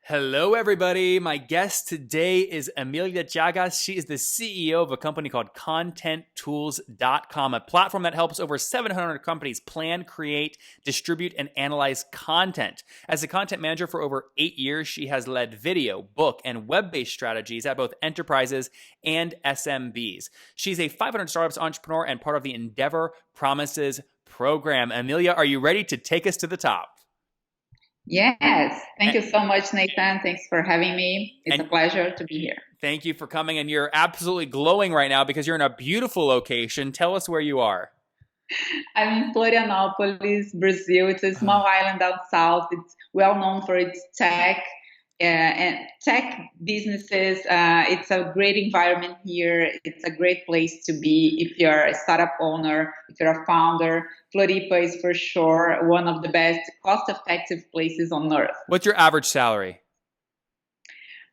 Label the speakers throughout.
Speaker 1: Hello, everybody. My guest today is Amelia Chagas. She is the CEO of a company called Contentools.com, a platform that helps over 700 companies plan, create, distribute, and analyze content. As a content manager for over 8 years, she has led video, book, and web-based strategies at both enterprises and SMBs. She's a 500 startups entrepreneur and part of the Endeavor Promises program. Amelia, are you ready to take us to the top?
Speaker 2: Yes. Thank you so much, Nathan. Thanks for having me. It's a pleasure to be here.
Speaker 1: Thank you for coming. And you're absolutely glowing right now because you're in a beautiful location. Tell us where you are.
Speaker 2: I'm in Florianópolis, Brazil. It's a small island down south. It's well known for its tech and tech businesses. It's a great environment here. It's a great place to be if you're a startup owner, if you're a founder. Floripa is for sure one of the best cost-effective places on earth.
Speaker 1: What's your average salary?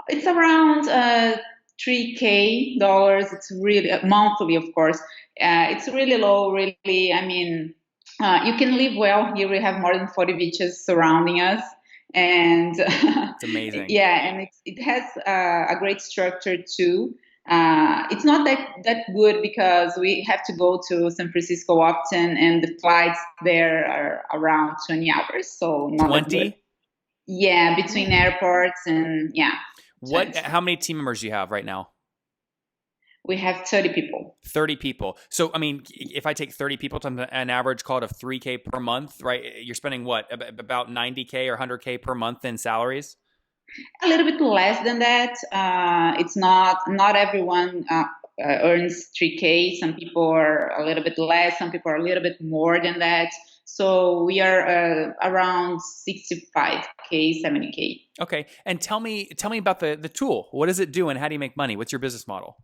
Speaker 2: It's around $3K. It's really monthly, of course. It's really low, really. I mean, you can live well here. We have more than 40 beaches surrounding us. And
Speaker 1: it's amazing.
Speaker 2: Yeah, and it has a great structure too. It's not that good because we have to go to San Francisco often, and the flights there are around 20 hours. So not
Speaker 1: 20?
Speaker 2: Yeah, between airports and yeah.
Speaker 1: How many team members do you have right now?
Speaker 2: We have 30 people.
Speaker 1: 30 people. So, I mean, if I take 30 people to an average call it of $3K per month, right? You're spending what? About $90K or $100K per month in salaries?
Speaker 2: A little bit less than that. It's not everyone earns $3K. Some people are a little bit less. Some people are a little bit more than that. So we are around 65K, 70K.
Speaker 1: Okay. And tell me about the tool. What does it do and how do you make money? What's your business model?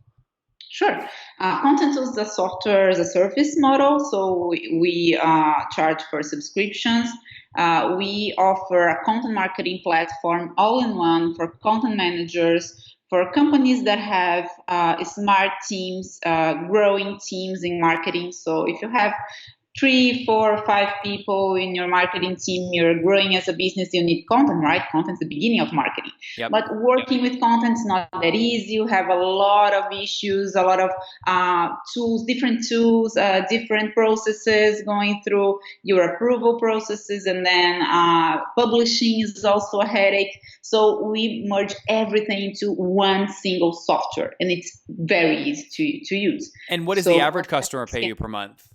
Speaker 2: Sure. Contentools is a software as a service model. So we charge for subscriptions. We offer a content marketing platform all in one for content managers, for companies that have smart teams, growing teams in marketing. So if you have 3, 4, 5 people in your marketing team, you're growing as a business, you need content, right? Content's the beginning of marketing.
Speaker 1: Yep.
Speaker 2: But working with content is not that easy. You have a lot of issues, a lot of tools, different processes going through your approval processes, and then publishing is also a headache. So we merge everything into one single software, and it's very easy to use.
Speaker 1: And what does the average customer pay you per month?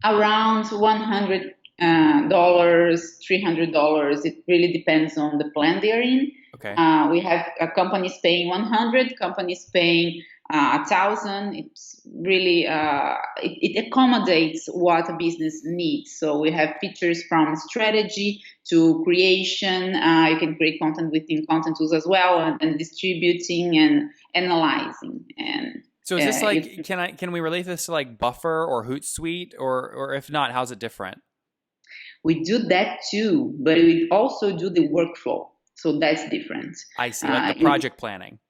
Speaker 2: Around $100, $300. It really depends on the plan they're in.
Speaker 1: Okay.
Speaker 2: We have companies paying 100, companies paying 1,000. It's really it accommodates what a business needs. So we have features from strategy to creation. You can create content within Contentools as well, and distributing and analyzing and.
Speaker 1: So is this like, can we relate this to like Buffer or Hootsuite, or if not, how's it different?
Speaker 2: We do that too, but we also do the workflow. So that's different.
Speaker 1: I see, like the project planning.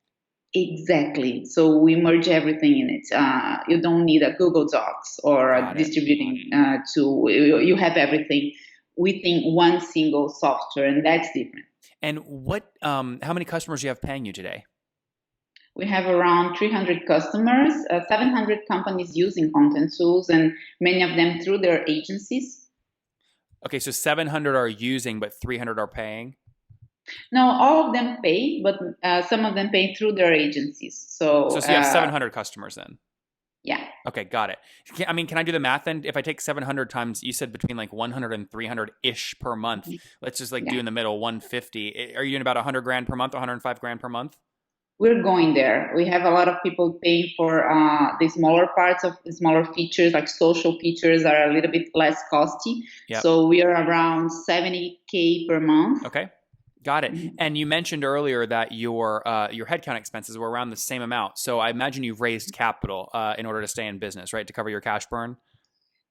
Speaker 2: Exactly. So we merge everything in it. You don't need a Google Docs or a distributing tool. You have everything within one single software, and that's different.
Speaker 1: And how many customers do you have paying you today?
Speaker 2: We have around 300 customers, 700 companies using Contentools, and many of them through their agencies.
Speaker 1: Okay, so 700 are using, but 300 are paying?
Speaker 2: No, all of them pay, but some of them pay through their agencies. So
Speaker 1: you have 700 customers then?
Speaker 2: Yeah.
Speaker 1: Okay, got it. Can I do the math then? If I take 700 times, you said between like 100 and 300-ish per month. Let's just do in the middle, 150. Are you doing about 100 grand per month, 105 grand per month?
Speaker 2: We're going there. We have a lot of people paying for the smaller parts of the smaller features, like social features are a little bit less costly. Yep. So we are around 70K per month.
Speaker 1: Okay, got it. Mm-hmm. And you mentioned earlier that your headcount expenses were around the same amount. So I imagine you've raised capital in order to stay in business, right? To cover your cash burn.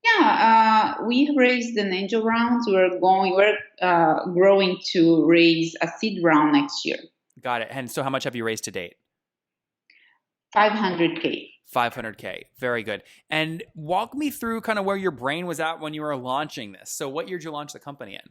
Speaker 2: Yeah, we raised an angel round. We're growing to raise a seed round next year.
Speaker 1: Got it. And so how much have you raised to date?
Speaker 2: 500K.
Speaker 1: 500K. Very good. And walk me through kind of where your brain was at when you were launching this. So what year did you launch the company in?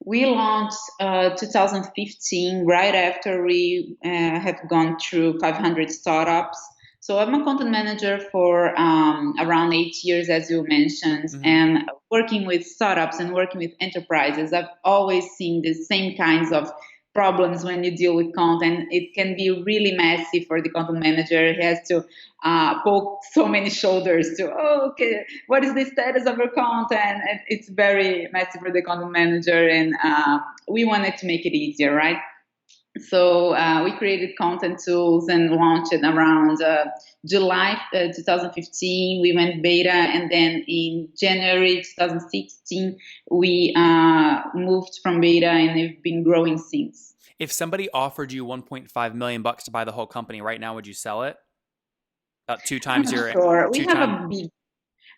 Speaker 2: We launched 2015, right after we have gone through 500 startups. So I'm a content manager for around 8 years, as you mentioned,
Speaker 1: Hmm.
Speaker 2: and working with startups and working with enterprises. I've always seen the same kinds of problems when you deal with content. It can be really messy for the content manager. He has to poke so many shoulders to, oh, okay, what is the status of your content? And it's very messy for the content manager, and we wanted to make it easier, right? So we created content tools and launched it around July 2015. We went beta, and then in January 2016 we moved from beta, and we've been growing since.
Speaker 1: If somebody offered you 1.5 million bucks to buy the whole company right now, would you sell it? About two
Speaker 2: I'm
Speaker 1: times
Speaker 2: not
Speaker 1: your
Speaker 2: sure.
Speaker 1: two time.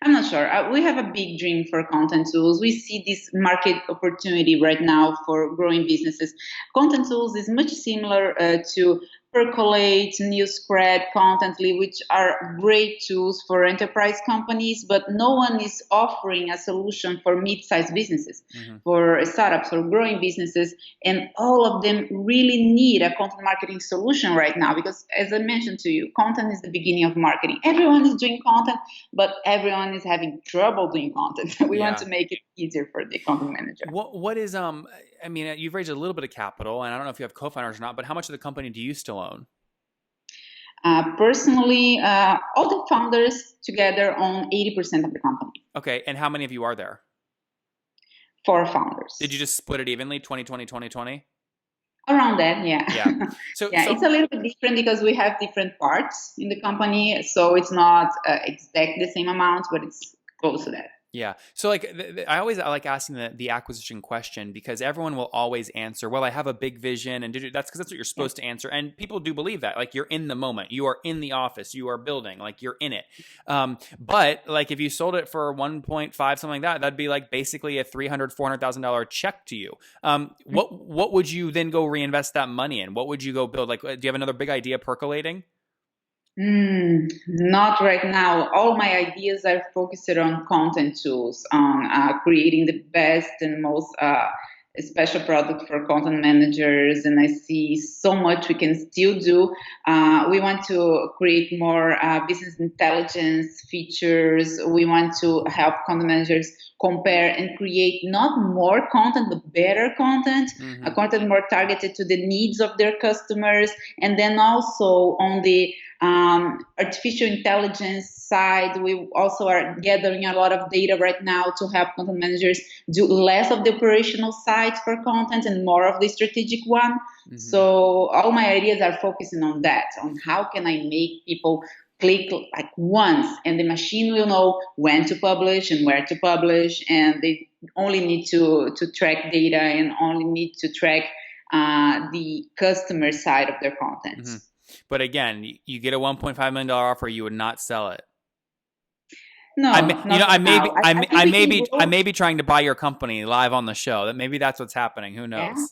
Speaker 2: I'm not sure. We have a big dream for content tools. We see this market opportunity right now for growing businesses. Content tools is much similar to Percolate, Newscred, Contently, which are great tools for enterprise companies, but no one is offering a solution for mid-sized businesses,
Speaker 1: Hmm.
Speaker 2: for startups, or growing businesses. And all of them really need a content marketing solution right now because, as I mentioned to you, content is the beginning of marketing. Everyone is doing content, but everyone is having trouble doing content. We want
Speaker 1: Yeah.
Speaker 2: to make it easier for the content manager.
Speaker 1: What is I mean, you've raised a little bit of capital, and I don't know if you have co-founders or not, but how much of the company do you still own?
Speaker 2: Personally, all the founders together own 80% of the company.
Speaker 1: Okay, and how many of you are there?
Speaker 2: Four
Speaker 1: Did you
Speaker 2: founders.
Speaker 1: just split it evenly, 20?
Speaker 2: Around that, yeah.
Speaker 1: Yeah. So
Speaker 2: Yeah, it's
Speaker 1: so
Speaker 2: a little bit different because we have different parts in the company. So it's not exact the same amount, but it's close to that.
Speaker 1: Yeah. So like I like asking the acquisition question because everyone will always answer, well, I have a big vision and that's because that's what you're
Speaker 2: Yeah.
Speaker 1: supposed to answer. And people do believe that. Like you're in the moment. You are in the office. You are building. Like you're in it. But like if you sold it for 1.5, something like that, that'd be like basically a $300,000-$400,000 check to you. What would you then go reinvest that money in? What would you go build? Like do you have another big idea percolating?
Speaker 2: Not right now. All my ideas are focused on content tools, on creating the best and most special product for content managers. And I see so much we can still do. We want to create more business intelligence features. We want to help content managers compare and create not more content, but better content, a
Speaker 1: Mm-hmm.
Speaker 2: content more targeted to the needs of their customers. And then also on the artificial intelligence side, we also are gathering a lot of data right now to help content managers do less of the operational side for content and more of the strategic one.
Speaker 1: Mm-hmm.
Speaker 2: So all my ideas are focusing on that, on how can I make people click like once and the machine will know when to publish and where to publish, and they only need to track data and only need to track the customer side of their content.
Speaker 1: Mm-hmm. But again, you get a $1.5 million offer, you would not sell it.
Speaker 2: No, not right now. I think we can
Speaker 1: I
Speaker 2: go.
Speaker 1: may be trying to buy your company live on the show. That maybe that's what's happening. Who
Speaker 2: Yeah,
Speaker 1: knows?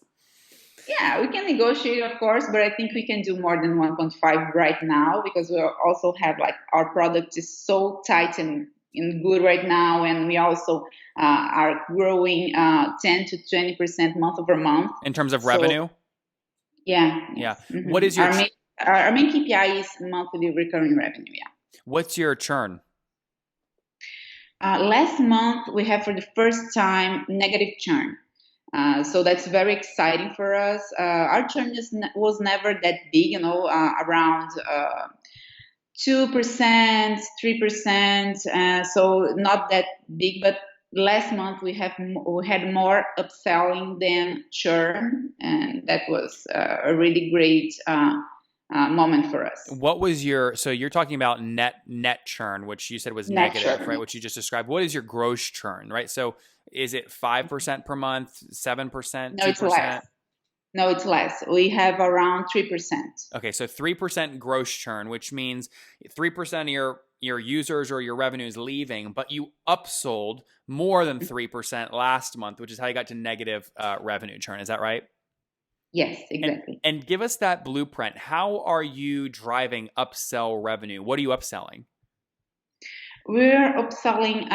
Speaker 2: yeah, we can negotiate, of course, but I think we can do more than 1.5 right now because we also have like our product is so tight and good right now, and we also are growing 10 to 20% month over month.
Speaker 1: In terms of
Speaker 2: So
Speaker 1: revenue?
Speaker 2: yeah,
Speaker 1: Yeah.
Speaker 2: yes.
Speaker 1: What is your
Speaker 2: Our main KPI is monthly recurring revenue. Yeah.
Speaker 1: what's your churn?
Speaker 2: Last month, we have for the first time negative churn. So that's very exciting for us. Our churn was never that big, around 2%, 3%. So not that big, but last month we had more upselling than churn, and that was a really great moment for us.
Speaker 1: What was your so you're talking about net churn, which you said was
Speaker 2: Net
Speaker 1: negative,
Speaker 2: churn.
Speaker 1: right? Which you just described. What is your gross churn, right? So is it 5% per month, 7%,
Speaker 2: No, it's less.
Speaker 1: 2%?
Speaker 2: No, it's less. We have around 3%.
Speaker 1: Okay, so 3% gross churn, which means 3% of your users or your revenue is leaving, but you upsold more than 3% last month, which is how you got to negative revenue churn. Is that right?
Speaker 2: Yes,
Speaker 1: And
Speaker 2: exactly.
Speaker 1: and give us that blueprint. How are you driving upsell revenue? What are you upselling?
Speaker 2: We're upselling,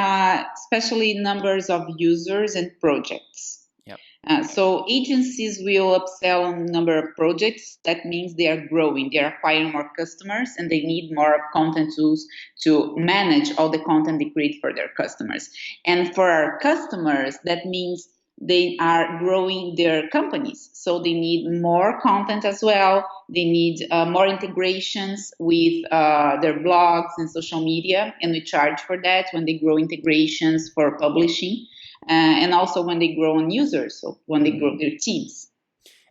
Speaker 2: especially numbers of users and projects.
Speaker 1: Yep.
Speaker 2: So agencies will upsell on a number of projects. That means they are growing, they are acquiring more customers, and they need more of content tools to manage all the content they create for their customers. And for our customers, that means they are growing their companies. So they need more content as well. They need more integrations with their blogs and social media, and we charge for that when they grow integrations for publishing. And also when they grow on users, so when they grow their teams.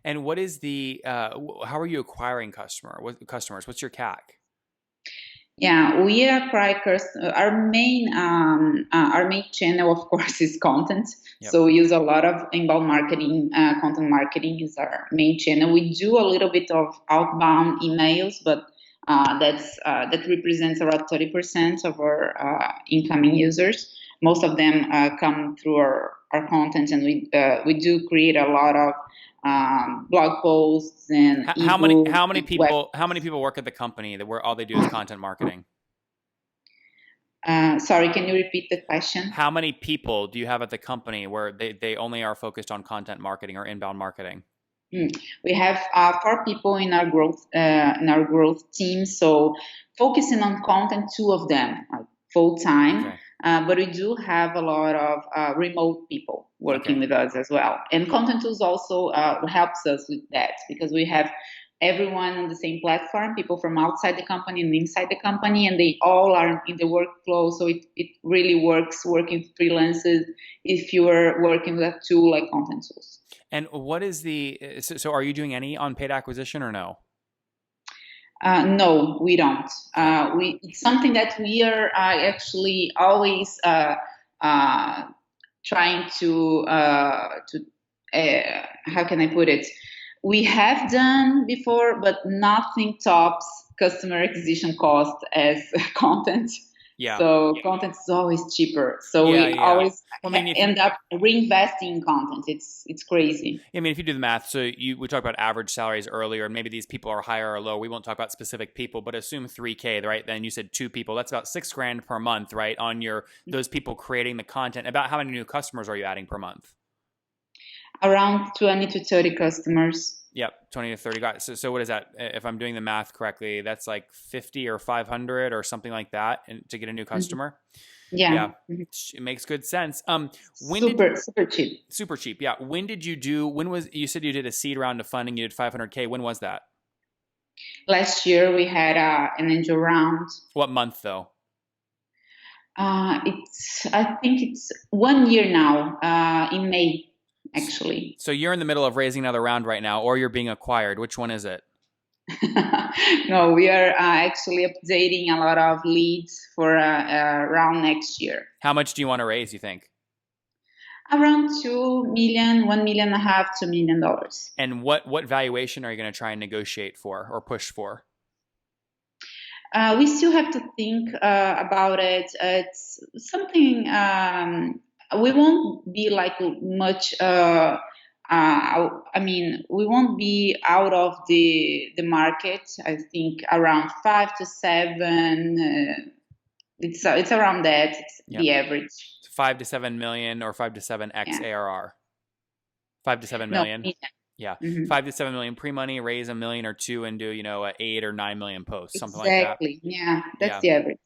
Speaker 1: And what is how are you acquiring customers? What's your CAC?
Speaker 2: Yeah, we acquire our main channel, of course, is content.
Speaker 1: Yep.
Speaker 2: So we use a lot of inbound marketing. Content marketing is our main channel. We do a little bit of outbound emails, but that represents around 30% of our incoming users. Most of them come through our content, and we do create a lot of blog posts and
Speaker 1: how many people work at the company where all they do is content marketing?
Speaker 2: Sorry, can you repeat the question?
Speaker 1: How many people do you have at the company where they only are focused on content marketing or inbound marketing?
Speaker 2: We have 4 people in our growth team. So focusing on content, 2 of them full time.
Speaker 1: Okay.
Speaker 2: But we do have a lot of remote people working with us as well. And Contentools also helps us with that, because we have everyone on the same platform, people from outside the company and inside the company, and they all are in the workflow. So it really works working freelancers if you are working with a tool like Contentools.
Speaker 1: And what is so are you doing any on paid acquisition or no?
Speaker 2: No, we don't. It's something that we are actually always trying to how can I put it? We have done before, but nothing tops customer acquisition cost as content.
Speaker 1: Yeah.
Speaker 2: So content is always cheaper. So we always end up reinvesting in content. It's crazy.
Speaker 1: I mean, if you do the math, so we talked about average salaries earlier, and maybe these people are higher or low. We won't talk about specific people, but assume 3K, right? Then you said 2 people. That's about $6,000 per month, right? On those people creating the content. About how many new customers are you adding per month?
Speaker 2: Around 20 to 30 customers.
Speaker 1: Yep, 20 to 30 guys. So what is that? If I'm doing the math correctly, that's like 50 or 500 or something like that to get a new customer.
Speaker 2: Yeah.
Speaker 1: It makes good sense.
Speaker 2: Super cheap.
Speaker 1: Super cheap. Yeah. When did you you said you did a seed round of funding, you did 500K. When was that?
Speaker 2: Last year we had an angel round.
Speaker 1: What month though?
Speaker 2: I think it's 1 year now, in May. Actually.
Speaker 1: So you're in the middle of raising another round right now, or you're being acquired. Which one is it?
Speaker 2: No, we are actually updating a lot of leads for a round next year.
Speaker 1: How much do you want to raise, you think?
Speaker 2: Around 2 million, 1.5 million, $2 million.
Speaker 1: And what valuation are you going to try and negotiate for or push for?
Speaker 2: We still have to think about it. It's something we won't be like much. I mean, we won't be out of the market. I think around 5 to 7. It's around that. It's the average.
Speaker 1: 5 to 7 million or 5 to 7x ARR. 5 to 7 million.
Speaker 2: No,
Speaker 1: yeah. 5 to 7 million pre-money, raise $1 million or $2 million and do, 8 or 9 million posts, something like that.
Speaker 2: Exactly. Yeah, that's the average.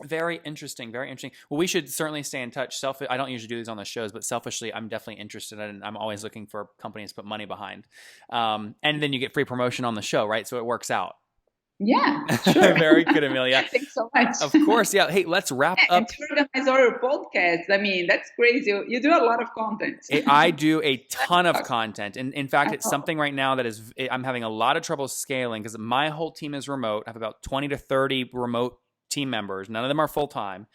Speaker 1: Very interesting. Very interesting. Well, we should certainly stay in touch. I don't usually do these on the shows, but selfishly, I'm definitely interested in it. I'm always looking for companies to put money behind. And then you get free promotion on the show, right? So it works out.
Speaker 2: Yeah, sure.
Speaker 1: Very good, Amelia.
Speaker 2: Thanks so much.
Speaker 1: Of course. Yeah. Hey, let's wrap up.
Speaker 2: And to organize our podcast. I mean, that's crazy. You do a lot of content.
Speaker 1: I do a ton of content. And in fact, it's something right now that I'm having a lot of trouble scaling because my whole team is remote. I have about 20 to 30 remote team members. None of them are full time.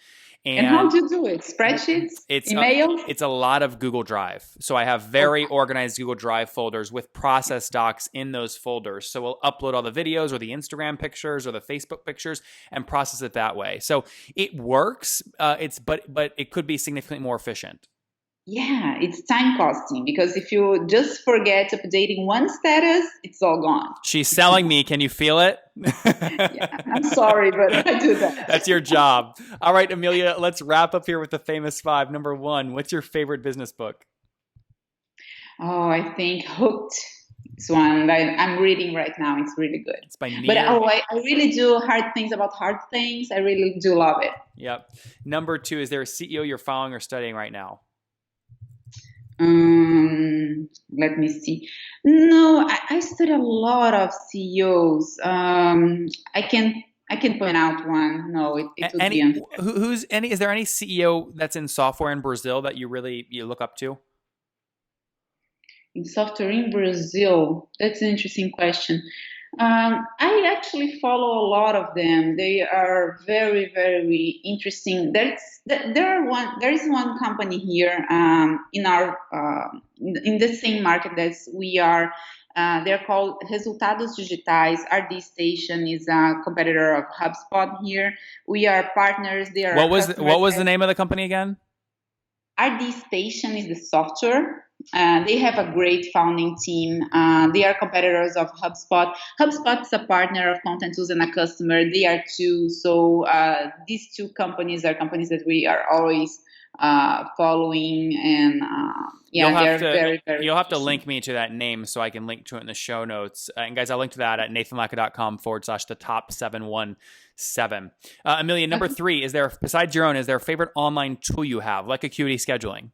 Speaker 2: And how do you do it? Spreadsheets? Emails?
Speaker 1: It's a lot of Google Drive. So I have very organized Google Drive folders with process docs in those folders. So we'll upload all the videos or the Instagram pictures or the Facebook pictures and process it that way. So it works. But it could be significantly more efficient. Yeah,
Speaker 2: it's time costing because if you just forget updating one status, it's all gone.
Speaker 1: She's selling me. Can you feel it?
Speaker 2: Yeah, I'm sorry, but I do that.
Speaker 1: That's your job. All right, Amelia, let's wrap up here with the famous 5. Number 1, what's your favorite business book?
Speaker 2: Oh, I think Hooked is one that I'm reading right now. It's really good.
Speaker 1: It's by
Speaker 2: But
Speaker 1: Neil.
Speaker 2: I really do hard things about hard things. I really do love it.
Speaker 1: Yep. Number 2, is there a CEO you're following or studying right now?
Speaker 2: Let me see. No, I study a lot of CEOs. I can point out one. No, it would be
Speaker 1: Any
Speaker 2: unfair.
Speaker 1: who's any is there any CEO that's in software in Brazil that you look up to?
Speaker 2: In software in Brazil, that's an interesting question. I actually follow a lot of them. They are very, very interesting. There is one company here in our in the same market that we are. They're called Resultados Digitais. RD Station is a competitor of HubSpot here. We are partners. They are customers.
Speaker 1: What was the name of the company again?
Speaker 2: RD Station is the software. They have a great founding team. They are competitors of HubSpot. HubSpot is a partner of Contentools and a customer. They are too. So these two companies are companies that we are always following, and they're very, very.
Speaker 1: You'll have to link me to that name so I can link to it in the show notes. And guys, I'll link to that at nathanlacka.com/the top 717. Amelia, number 3, is there, besides your own, is there a favorite online tool you have, like Acuity Scheduling?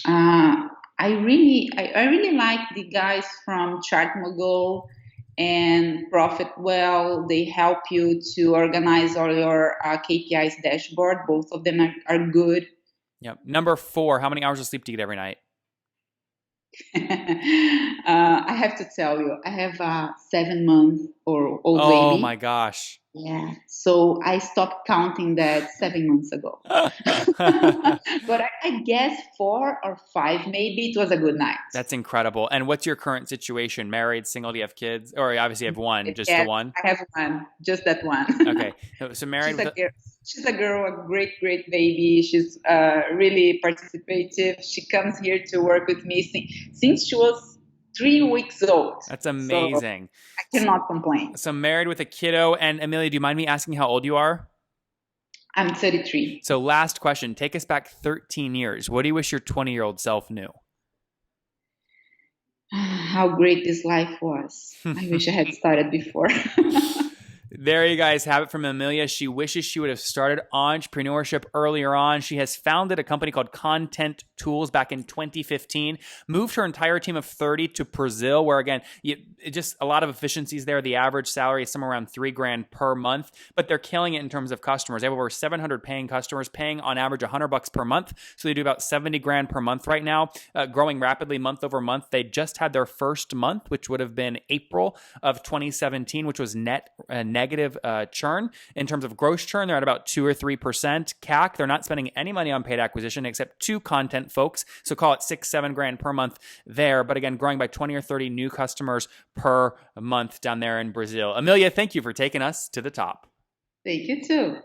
Speaker 2: I really like the guys from ChartMogul and Profitwell. They help you to organize all your KPIs dashboard. Both of them are good.
Speaker 1: Yep. Number 4, how many hours of sleep do you get every night?
Speaker 2: I have to tell you, I have a 7-month-old baby.
Speaker 1: Oh my gosh.
Speaker 2: Yeah, so I stopped counting that 7 months ago. But I guess 4 or 5, maybe. It was a good night.
Speaker 1: That's incredible. And what's your current situation? Married, single? Do you have kids? Or obviously you have one, just
Speaker 2: Yes,
Speaker 1: the one?
Speaker 2: I have one, just that one.
Speaker 1: Okay. So married
Speaker 2: She's a girl, a great, great baby. She's really participative. She comes here to work with me since she was 3 weeks old.
Speaker 1: That's amazing.
Speaker 2: So I cannot complain.
Speaker 1: So married with a kiddo. And Amelia, do you mind me asking how old you are?
Speaker 2: I'm 33.
Speaker 1: So last question. Take us back 13 years. What do you wish your 20-year-old self knew?
Speaker 2: How great this life was. I wish I had started before.
Speaker 1: There you guys have it from Amelia. She wishes she would have started entrepreneurship earlier on. She has founded a company called Contentools back in 2015, moved her entire team of 30 to Brazil, where again, just a lot of efficiencies there. The average salary is somewhere around $3,000 per month, but they're killing it in terms of customers. They have over 700 paying customers, paying on average $100 per month. So they do about $70,000 per month right now, growing rapidly month over month. They just had their first month, which would have been April of 2017, which was negative churn. In terms of gross churn, they're at about 2 or 3%. CAC, they're not spending any money on paid acquisition except 2 content folks. So call it $6-7 per month there. But again, growing by 20 or 30 new customers per month down there in Brazil. Amelia, thank you for taking us to the top.
Speaker 2: Thank you too.